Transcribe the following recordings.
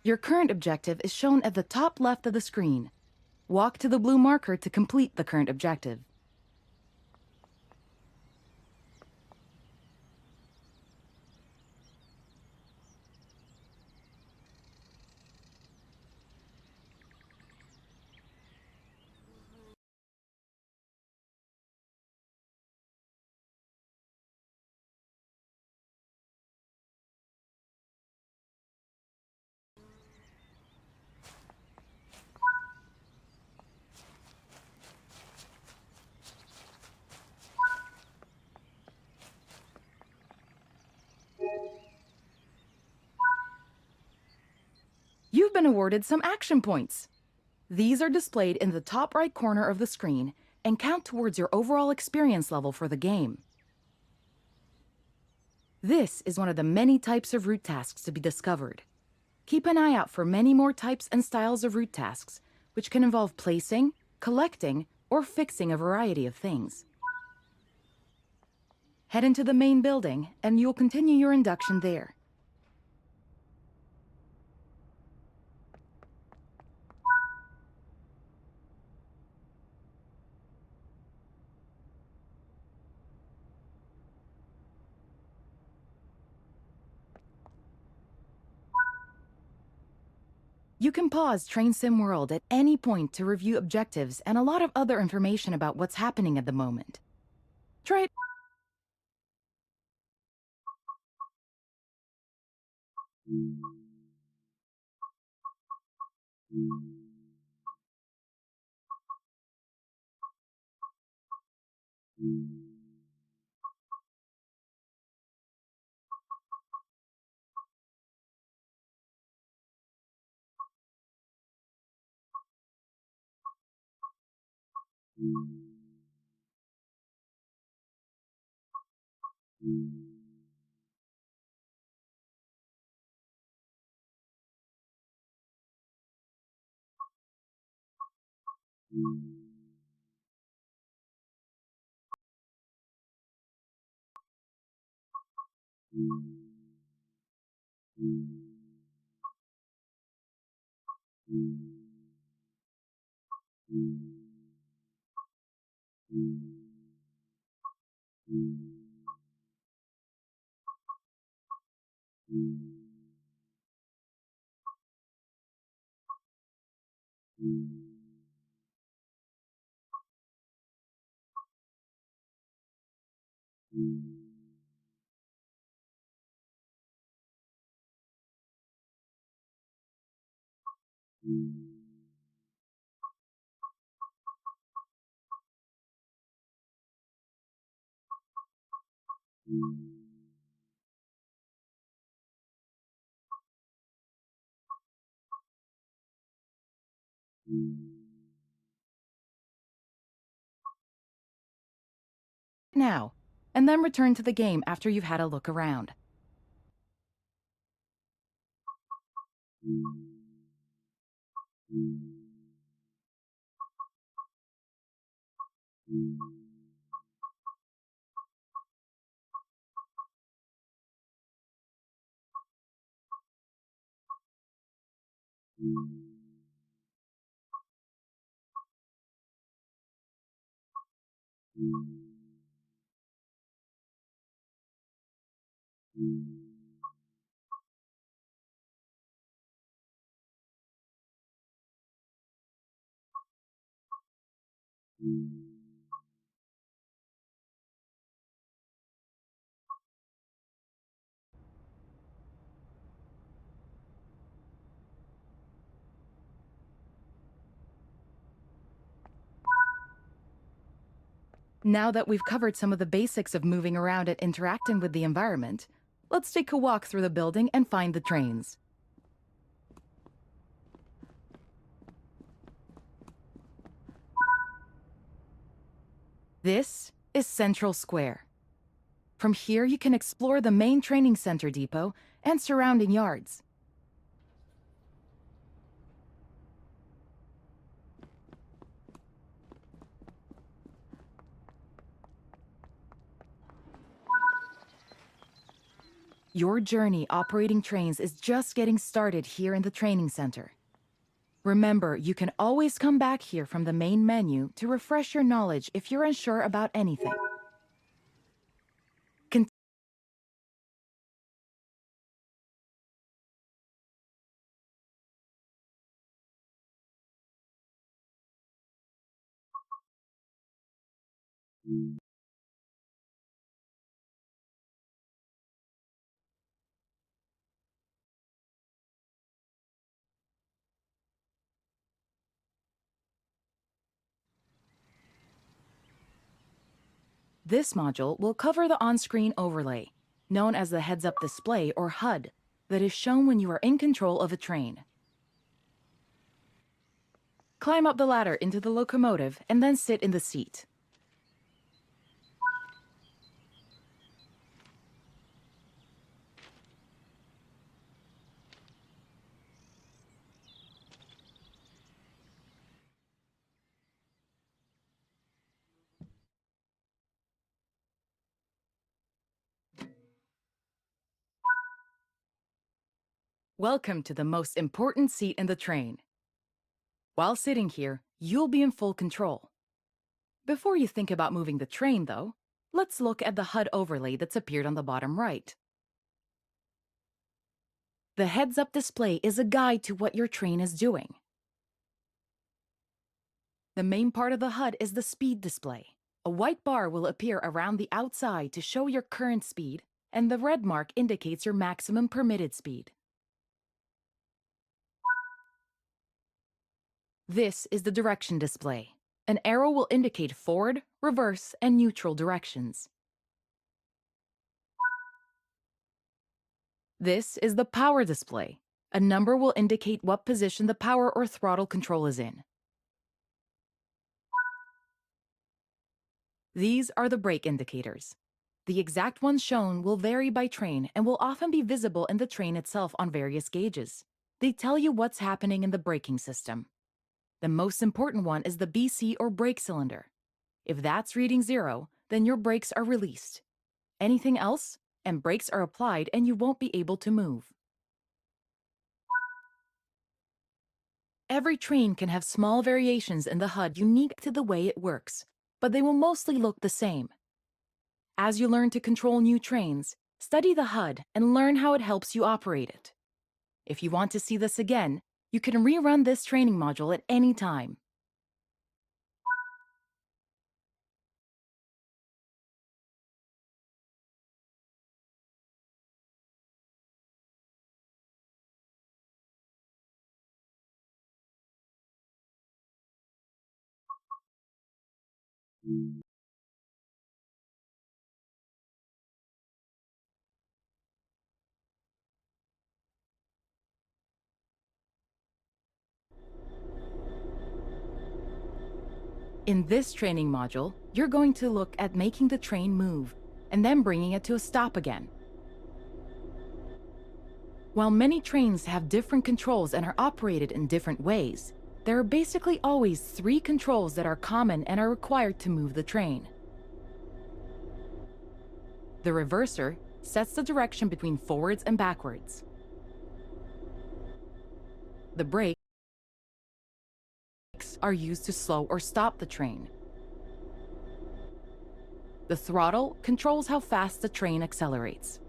Your current objective is shown at the top left of the screen. Walk to the blue marker to complete the current objective. You've been awarded some action points. These are displayed in the top right corner of the screen and count towards your overall experience level for the game. This is one of the many types of route tasks to be discovered. Keep an eye out for many more types and styles of route tasks, which can involve placing, collecting, or fixing a variety of things. Head into the main building, and you'll continue your induction there. You can pause Train Sim World at any point to review objectives and a lot of other information about what's happening at the moment. Try it. Now, and then return to the game after you've had a look around. Now that we've covered some of the basics of moving around and interacting with the environment, let's take a walk through the building and find the trains. This is Central Square. From here, you can explore the main training center depot and surrounding yards. Your journey operating trains is just getting started here in the training center. Remember, you can always come back here from the main menu to refresh your knowledge if you're unsure about anything. This module will cover the on-screen overlay, known as the heads-up display or HUD, that is shown when you are in control of a train. Climb up the ladder into the locomotive and then sit in the seat. Welcome to the most important seat in the train. While sitting here, you'll be in full control. Before you think about moving the train, though, let's look at the HUD overlay that's appeared on the bottom right. The heads-up display is a guide to what your train is doing. The main part of the HUD is the speed display. A white bar will appear around the outside to show your current speed, and the red mark indicates your maximum permitted speed. This is the direction display. An arrow will indicate forward, reverse, and neutral directions. This is the power display. A number will indicate what position the power or throttle control is in. These are the brake indicators. The exact ones shown will vary by train and will often be visible in the train itself on various gauges. They tell you what's happening in the braking system. The most important one is the BC or brake cylinder. If that's reading 0, then your brakes are released. Anything else, and brakes are applied and you won't be able to move. Every train can have small variations in the HUD unique to the way it works, but they will mostly look the same. As you learn to control new trains, study the HUD and learn how it helps you operate it. If you want to see this again, you can rerun this training module at any time. In this training module, you're going to look at making the train move and then bringing it to a stop again. While many trains have different controls and are operated in different ways, there are basically always 3 controls that are common and are required to move the train. The reverser sets the direction between forwards and backwards. The brakes are used to slow or stop the train. The throttle controls how fast the train accelerates.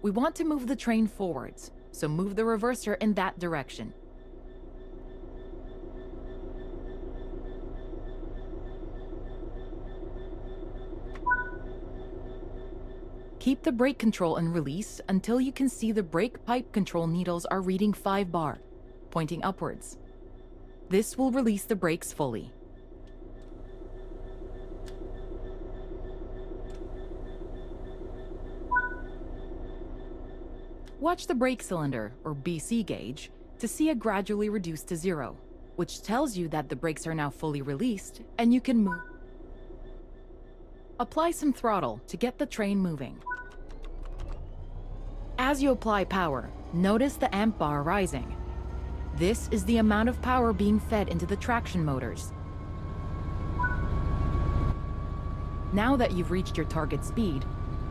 We want to move the train forwards, so move the reverser in that direction. Keep the brake control and release until you can see the brake pipe control needles are reading 5 bar, pointing upwards. This will release the brakes fully. Watch the brake cylinder, or BC gauge, to see it gradually reduce to 0, which tells you that the brakes are now fully released and you can move. Apply some throttle to get the train moving. As you apply power, notice the amp bar rising. This is the amount of power being fed into the traction motors. Now that you've reached your target speed,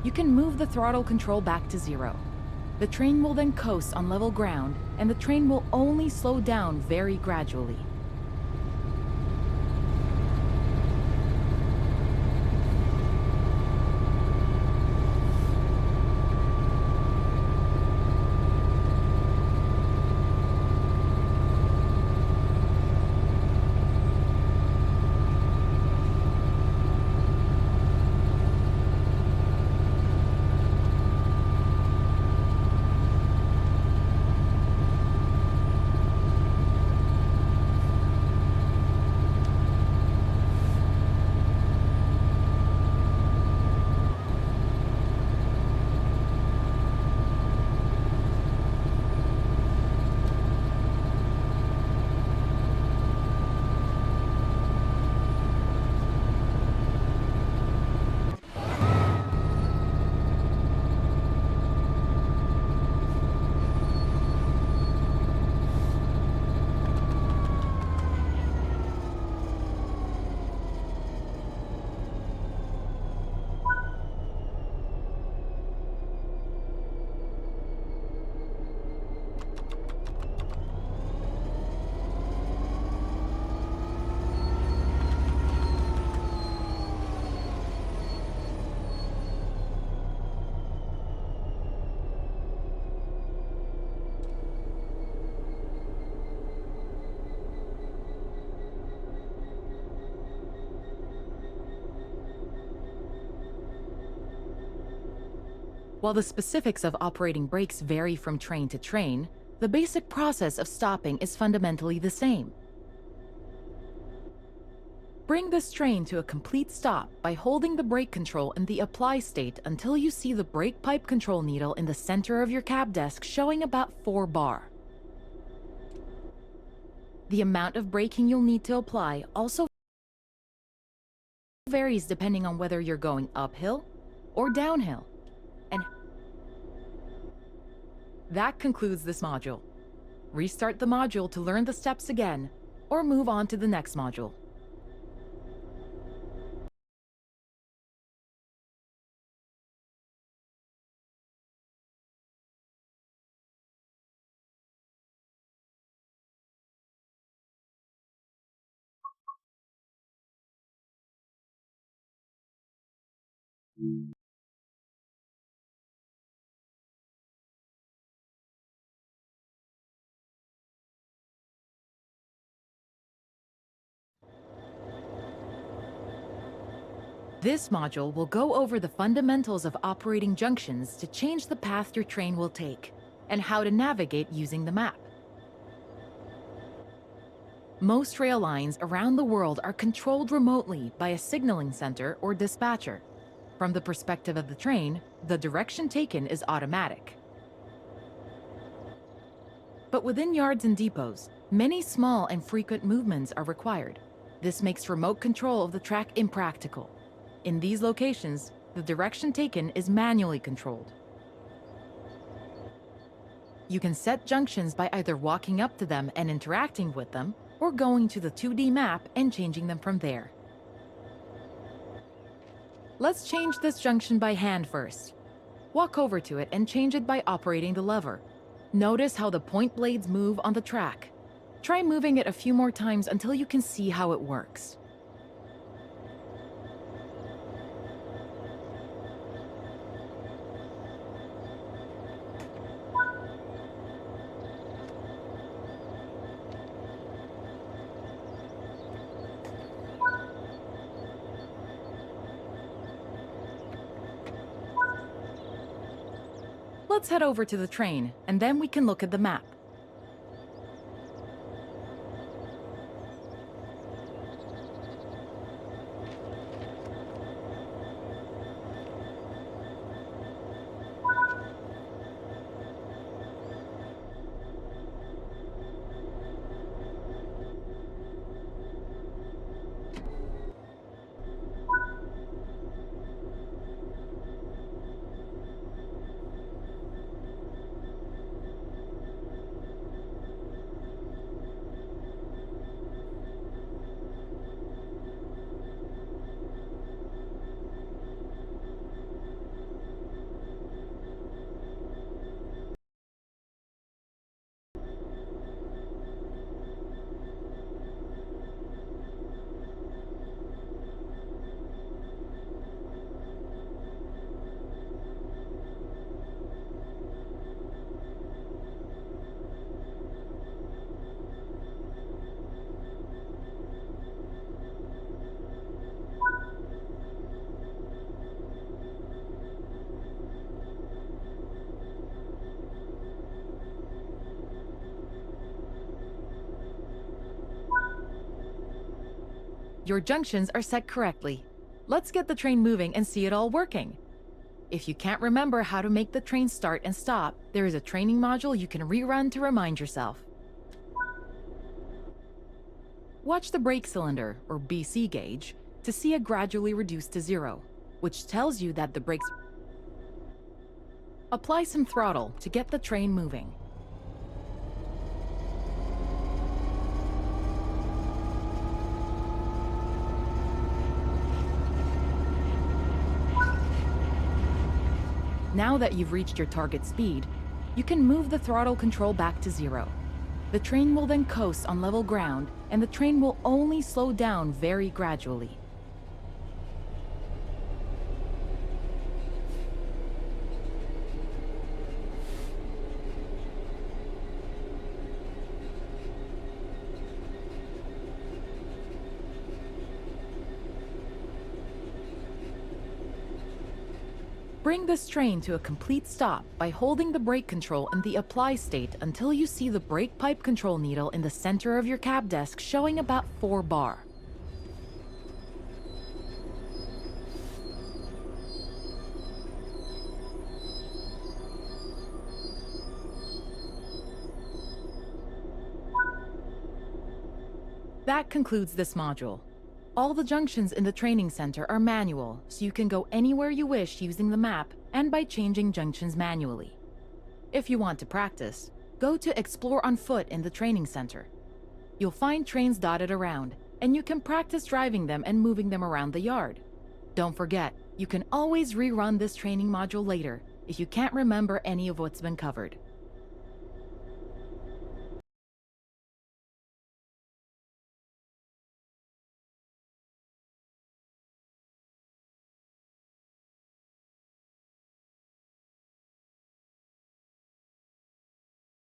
You can move the throttle control back to 0. The train will then coast on level ground, and the train will only slow down very gradually. While the specifics of operating brakes vary from train to train, the basic process of stopping is fundamentally the same. Bring this train to a complete stop by holding the brake control in the apply state until you see the brake pipe control needle in the center of your cab desk showing about 4 bar. The amount of braking you'll need to apply also varies depending on whether you're going uphill or downhill. And that concludes this module. Restart the module to learn the steps again, or move on to the next module. This module will go over the fundamentals of operating junctions to change the path your train will take, and how to navigate using the map. Most rail lines around the world are controlled remotely by a signaling center or dispatcher. From the perspective of the train, the direction taken is automatic. But within yards and depots, many small and frequent movements are required. This makes remote control of the track impractical. In these locations, the direction taken is manually controlled. You can set junctions by either walking up to them and interacting with them, or going to the 2D map and changing them from there. Let's change this junction by hand first. Walk over to it and change it by operating the lever. Notice how the point blades move on the track. Try moving it a few more times until you can see how it works. Let's head over to the train, and then we can look at the map. Your junctions are set correctly. Let's get the train moving and see it all working. If you can't remember how to make the train start and stop, there is a training module you can rerun to remind yourself. Watch the brake cylinder, or BC gauge, to see it gradually reduce to 0, which tells you that the brakes... Apply some throttle to get the train moving. Now that you've reached your target speed, you can move the throttle control back to 0. The train will then coast on level ground, and the train will only slow down very gradually. Bring this train to a complete stop by holding the brake control in the apply state until you see the brake pipe control needle in the center of your cab desk showing about 4 bar. That concludes this module. All the junctions in the training center are manual, so you can go anywhere you wish using the map and by changing junctions manually. If you want to practice, go to Explore on Foot in the training center. You'll find trains dotted around, and you can practice driving them and moving them around the yard. Don't forget, you can always rerun this training module later if you can't remember any of what's been covered.